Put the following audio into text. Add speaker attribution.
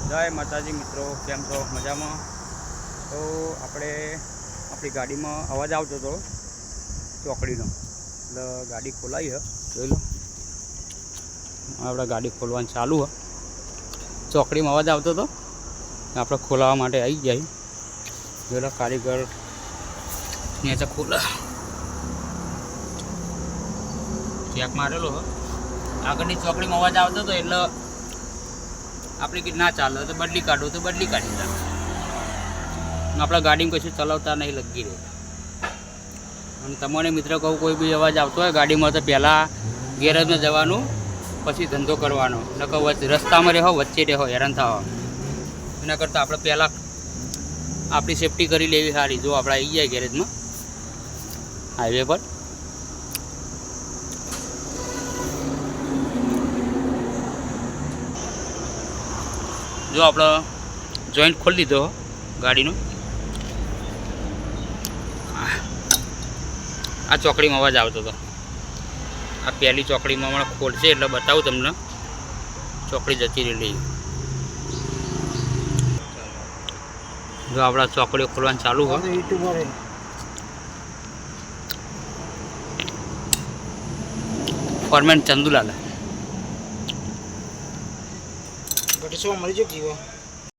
Speaker 1: जय माताजी मित्रों, केम छो? मजामां? तो આપણે આપણી ગાડીમાં અવાજ આવતો હતો ચોકડીનો, એટલે ગાડી ખોલાવી છે. જોઈ લો, આપણે ગાડી ખોલવાનું ચાલુ છે. ચોકડીમાં અવાજ આવતો હતો, આપણે ખોલાવવા માટે આવી જાય. જોઈ લો, કારીગર ત્યાં ખોલા ચેક મારેલો હોય. આગળની ચોકડીમાં અવાજ આવતો હતો એટલે આપણે કે ના ચાલે તો બદલી કાઢો તો બદલી કાઢી નાખો. આપણા ગાડીમાં કશું ચલાવતા નહીં લગી રહે. અને તમને મિત્ર કહું, કોઈ બી અવાજ આવતો હોય ગાડીમાં તો પહેલાં ગેરેજમાં જવાનું, પછી ધંધો કરવાનો. નકર રસ્તામાં રહો, વચ્ચે રહો, હેરાન થાવ. એના કરતાં આપણે પહેલાં આપણી સેફટી કરી લેવી સારી. જો આપણે આવી જાય ગેરેજમાં હાઈવે પર, જો આપણે જોઈન્ટ ખોલી દીધો ગાડીનો. આ ચોકડીમાં અવાજ આવતો હતો. આ પહેલી ચોકડીમાં હમણાં ખોલશે એટલે બતાવું તમને. ચોકડી જતી રહેલી. જો આપણા ચોકડીઓ ખોલવાનું ચાલુ હોય. ફોરમેન ચંદુલાલ
Speaker 2: મળી જો